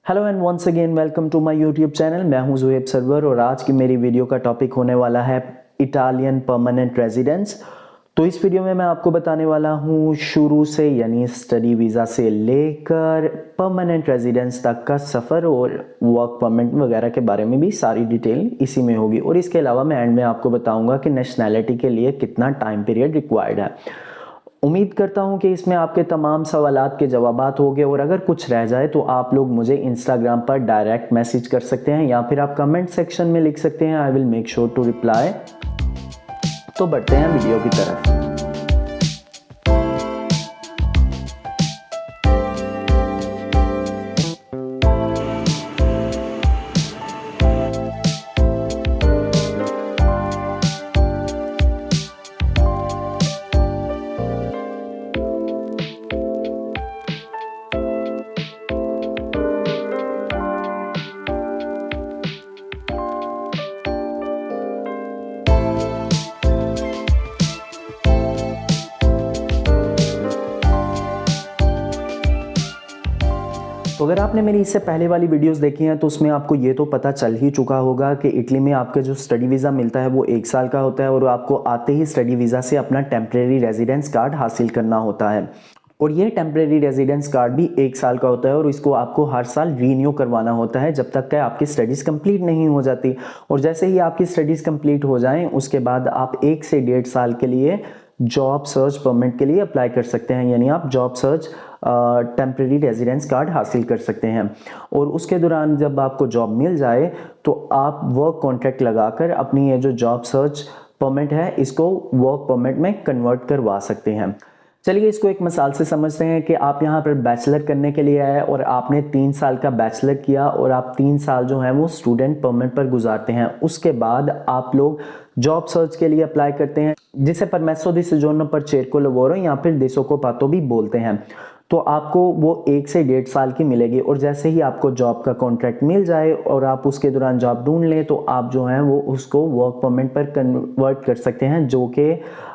Hello and once again welcome to my YouTube channel. मैं हूं Zuhaib server और आज की मेरी वीडियो का टॉपिक होने वाला है इटालियन परमानेंट रेजिडेंस। तो इस वीडियो में मैं आपको बताने वाला हूं शुरू से यानी स्टडी वीज़ा से लेकर परमानेंट रेजिडेंस तक का सफ़र और वर्क परमिट वगैरह के बारे में भी सारी डिटेल इसी में होगी। और इसके अलावा मैं एंड में आपको बताऊंगा कि नेशनैलिटी के लिए कितना टाइम पीरियड रिक्वायर्ड है। उम्मीद करता हूं कि इसमें आपके तमाम सवालात के जवाबात होंगे और अगर कुछ रह जाए तो आप लोग मुझे इंस्टाग्राम पर डायरेक्ट मैसेज कर सकते हैं या फिर आप कमेंट सेक्शन में लिख सकते हैं। I will make sure to reply. तो बढ़ते हैं वीडियो की तरफ। तो अगर आपने मेरी इससे पहले वाली वीडियोस देखी हैं तो उसमें आपको ये तो पता चल ही चुका होगा कि इटली में आपका जो स्टडी वीज़ा मिलता है वो 1 साल का होता है और आपको आते ही स्टडी वीज़ा से अपना टेम्परेरी रेजिडेंस कार्ड हासिल करना होता है। और ये टेम्परेरी रेजिडेंस कार्ड भी 1 साल का होता है और इसको आपको हर साल रीन्यू करवाना होता है जब तक कि आपकी स्टडीज़ कंप्लीट नहीं हो जाती। और जैसे ही आपकी स्टडीज़ कंप्लीट हो जाएं उसके बाद आप 1 से 1.5 साल के लिए जॉब सर्च परमिट के लिए अप्लाई कर सकते हैं, यानी आप job search temporary residence card हासिल कर सकते हैं। और उसके दौरान जब आपको जॉब मिल जाए तो आप वर्क कॉन्ट्रैक्ट लगाकर अपनी ये जो जॉब सर्च परमिट है इसको वर्क परमिट में कन्वर्ट करवा सकते हैं। चलिए इसको एक मिसाल से समझते हैं कि आप यहाँ पर बैचलर करने के लिए आए और आपने 3 साल का बैचलर किया और आप 3 साल जो है वो स्टूडेंट परमिट पर गुजारते हैं। उसके बाद आप लोग जॉब सर्च के लिए अप्लाई करते हैं जिसे परमेसो दी सोजोर्नो पर चेरको लवोरो या फिर डिसोकोपातो भी बोलते हैं। तो आपको वो 1 से 1.5 साल की मिलेगी और जैसे ही आपको जॉब का कॉन्ट्रैक्ट मिल जाए और आप उसके दौरान जॉब ढूंढ लें तो आप जो है वो उसको वर्क परमिट पर कन्वर्ट कर सकते हैं जो कि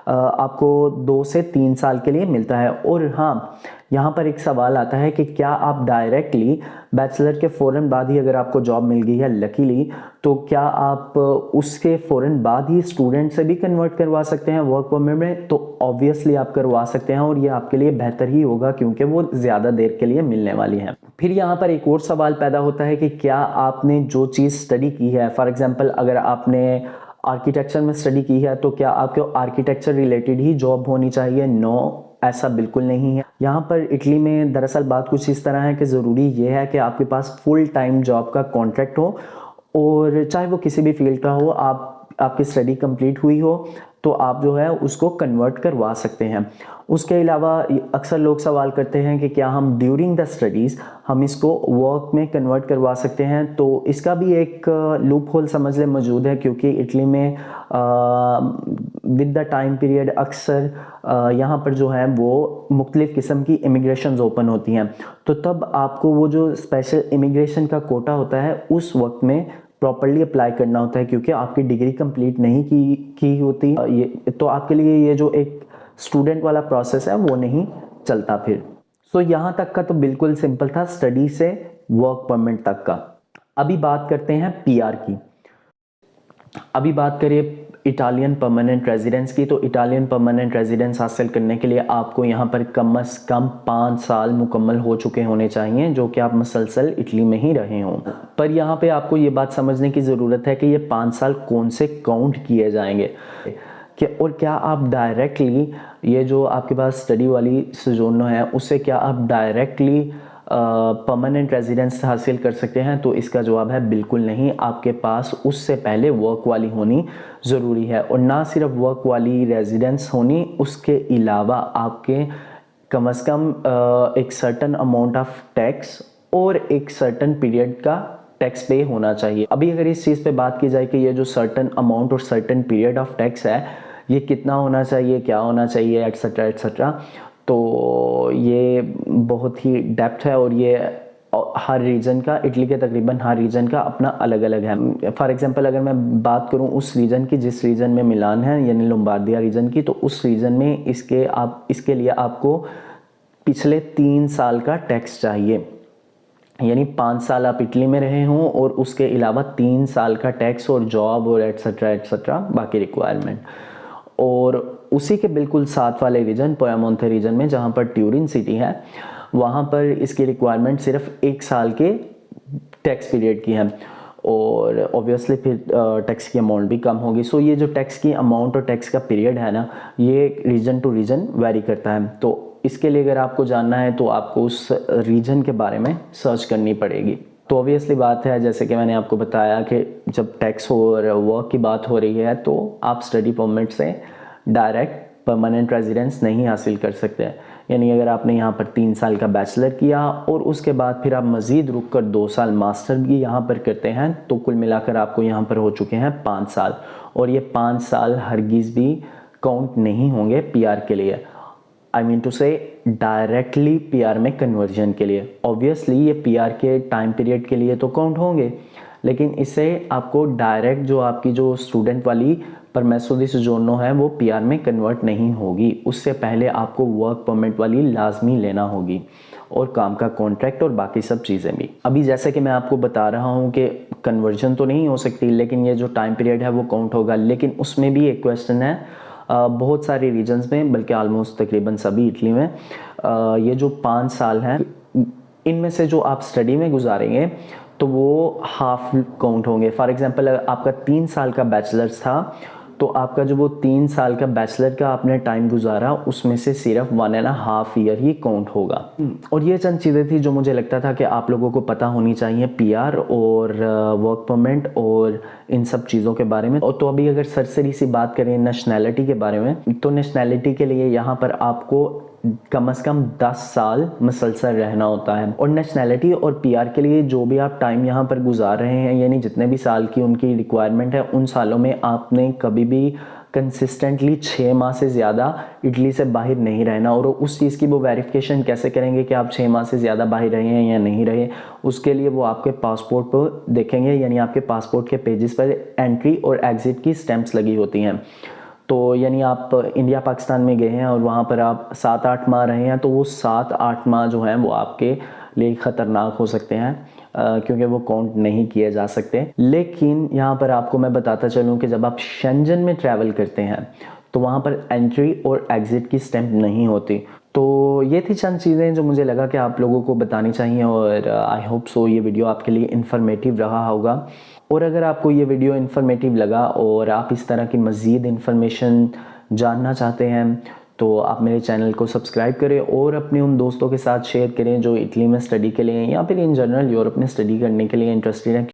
आपको 2 से 3 साल के लिए मिलता है। और हाँ, यहाँ पर एक सवाल आता है कि क्या आप डायरेक्टली बैचलर के फ़ौरन बाद ही अगर आपको जॉब मिल गई है लकीली तो क्या आप उसके फ़ौरन बाद ही स्टूडेंट से भी कन्वर्ट करवा सकते हैं वर्क परमिट में? तो ऑब्वियसली आप करवा सकते हैं और ये आपके लिए बेहतर ही होगा क्योंकि वो ज़्यादा देर के लिए मिलने वाली है। फिर यहाँ पर एक और सवाल पैदा होता है कि क्या आपने जो चीज़ स्टडी की है, फॉर एग्जाम्पल अगर आपने आर्किटेक्चर में स्टडी की है तो क्या आपको आर्किटेक्चर रिलेटेड ही जॉब होनी चाहिए? नो, ऐसा बिल्कुल नहीं है। यहाँ पर इटली में दरअसल बात कुछ इस तरह है कि ज़रूरी ये है कि आपके पास फुल टाइम जॉब का कॉन्ट्रैक्ट हो और चाहे वो किसी भी फील्ड का हो, आपकी स्टडी कंप्लीट हुई हो तो आप जो है उसको कन्वर्ट करवा सकते हैं। उसके अलावा अक्सर लोग सवाल करते हैं कि क्या हम ड्यूरिंग द स्टडीज़ हम इसको वर्क में कन्वर्ट करवा सकते हैं? तो इसका भी एक लूप होल समझ लें मौजूद है क्योंकि इटली में विद द टाइम पीरियड अक्सर यहाँ पर जो है वो मुख्तलिफ़ किस्म की इमिग्रेशन ओपन होती हैं। तो तब आपको वो जो स्पेशल इमिग्रेशन का कोटा होता है उस वक्त में प्रॉपर्ली अप्लाई करना होता है क्योंकि आपकी डिग्री कंप्लीट नहीं की होती ये, तो आपके लिए ये जो एक स्टूडेंट वाला प्रोसेस है वो नहीं चलता फिर। सो यहाँ तक का तो बिल्कुल सिंपल था, स्टडी से वर्क परमिट तक का। अभी बात करते हैं पीआर की। अभी बात करिए इटालियन परमानेंट रेजिडेंस की। तो इटालियन परमानेंट रेजिडेंस हासिल करने के लिए आपको यहाँ पर कम से कम 5 साल मुकम्मल हो चुके होने चाहिए जो कि आप मसलसल इटली में ही रहे हों। पर यहाँ पे आपको ये बात समझने की ज़रूरत है कि ये 5 साल कौन से काउंट किए जाएंगे और क्या आप डायरेक्टली ये जो आपके पास स्टडी वाली सोजोर्नो है उससे क्या आप डायरेक्टली परमानेंट रेजिडेंस हासिल कर सकते हैं? तो इसका जवाब है बिल्कुल नहीं। आपके पास उससे पहले वर्क वाली होनी ज़रूरी है और ना सिर्फ वर्क वाली रेजिडेंस होनी, उसके अलावा आपके कम से कम एक सर्टन अमाउंट ऑफ टैक्स और एक सर्टन पीरियड का टैक्स पे होना चाहिए। अभी अगर इस चीज़ पे बात की जाए कि ये जो सर्टन अमाउंट और सर्टन पीरियड ऑफ टैक्स है ये कितना होना चाहिए, क्या होना चाहिए, एट्सेट्रा एट्सेट्रा, तो ये बहुत ही डेप्थ है और ये हर रीजन का, इटली के तकरीबन हर रीजन का अपना अलग अलग है। फॉर एग्जांपल अगर मैं बात करूं उस रीजन की जिस रीजन में मिलान है यानी लोम्बार्डिया रीजन की, तो उस रीजन में इसके लिए आपको पिछले 3 साल का टैक्स चाहिए। यानी 5 साल आप इटली में रहे हों और उसके अलावा 3 साल का टैक्स और जॉब और एट्सेट्रा बाकी रिक्वायरमेंट। और उसी के बिल्कुल साथ वाले रीजन पोयामोंते रीजन में जहाँ पर ट्यूरिन सिटी है, वहाँ पर इसकी रिक्वायरमेंट सिर्फ 1 साल के टैक्स पीरियड की है और ऑब्वियसली फिर टैक्स की अमाउंट भी कम होगी। सो ये जो टैक्स की अमाउंट और टैक्स का पीरियड है ना, ये रीजन टू रीजन वेरी करता है। तो इसके लिए अगर आपको जानना है तो आपको उस रीजन के बारे में सर्च करनी पड़ेगी। तो ऑब्वियसली बात है, जैसे कि मैंने आपको बताया कि जब टैक्स और वर्क की बात हो रही है तो आप स्टडी परमिट से डायरेक्ट परमानेंट रेजिडेंस नहीं हासिल कर सकते। यानी अगर आपने यहाँ पर 3 साल का बैचलर किया और उसके बाद फिर आप मज़ीद रुक कर 2 साल मास्टर भी यहाँ पर करते हैं तो कुल मिलाकर आपको यहाँ पर हो चुके हैं 5 साल। और ये 5 साल हरगिज़ भी काउंट नहीं होंगे पीआर के लिए, आई मीन टू से डायरेक्टली पीआर में कन्वर्जन के लिए। ऑब्वियसली ये पीआर के टाइम पीरियड के लिए तो काउंट होंगे, लेकिन इससे आपको डायरेक्ट जो आपकी जो स्टूडेंट वाली परमेसो दी सोजोर्नो है वो पीआर में कन्वर्ट नहीं होगी। उससे पहले आपको वर्क परमिट वाली लाजमी लेना होगी और काम का कॉन्ट्रैक्ट और बाकी सब चीज़ें भी। अभी जैसे कि मैं आपको बता रहा हूँ कि कन्वर्जन तो नहीं हो सकती, लेकिन ये जो टाइम पीरियड है वो काउंट होगा। लेकिन उसमें भी एक क्वेश्चन है, बहुत सारे रीजन्स में, बल्कि आलमोस्ट तकरीबन सभी इटली में, ये जो 5 साल हैं इनमें से जो आप स्टडी में गुजारेंगे तो वो हाफ काउंट होंगे। फॉर एग्जांपल अगर आपका 3 साल का बैचलर्स था तो आपका जो वो 3 साल का बैचलर का आपने टाइम गुजारा उसमें से सिर्फ 1.5 ईयर ही काउंट होगा। और ये चंद चीज़ें थी जो मुझे लगता था कि आप लोगों को पता होनी चाहिए पीआर और वर्क परमिट और इन सब चीज़ों के बारे में। और तो अभी अगर सरसरी सी बात करें नेशनैलिटी के बारे में, तो नेशनैलिटी के लिए यहाँ पर आपको कम से कम 10 साल मुसलसल रहना होता है। और नेशनैलिटी और पीआर के लिए जो भी आप टाइम यहाँ पर गुजार रहे हैं, यानी जितने भी साल की उनकी रिक्वायरमेंट है, उन सालों में आपने कभी भी कंसिस्टेंटली 6 माह से ज़्यादा इटली से बाहर नहीं रहना। और उस चीज़ की वो वेरिफिकेशन कैसे करेंगे कि आप 6 माह से ज़्यादा बाहर रहे हैं या नहीं रहे, उसके लिए वो आपके पासपोर्ट पर देखेंगे, यानी आपके पासपोर्ट के पेजेस पर एंट्री और एग्ज़िट की स्टैंप्स लगी होती हैं। तो यानी आप इंडिया पाकिस्तान में गए हैं और वहाँ पर आप 7-8 माह रहे हैं, तो वो 7-8 माह जो हैं वो आपके लिए ख़तरनाक हो सकते हैं क्योंकि वो काउंट नहीं किए जा सकते। लेकिन यहाँ पर आपको मैं बताता चलूँ कि जब आप शेंजन में ट्रैवल करते हैं तो वहाँ पर एंट्री और एग्ज़िट की स्टैंप नहीं होती। तो ये थी चंद चीज़ें जो मुझे लगा कि आप लोगों को बतानी चाहिए और आई होप सो ये वीडियो आपके लिए इन्फॉर्मेटिव रहा होगा। और अगर आपको ये वीडियो इन्फॉर्मेटिव लगा और आप इस तरह की मज़ीद इन्फॉर्मेशन जानना चाहते हैं तो आप मेरे चैनल को सब्सक्राइब करें और अपने उन दोस्तों के साथ शेयर करें जो इटली में स्टडी के लिए या फिर इन जनरल यूरोप में स्टडी करने के लिए इंटरेस्टेड हैं।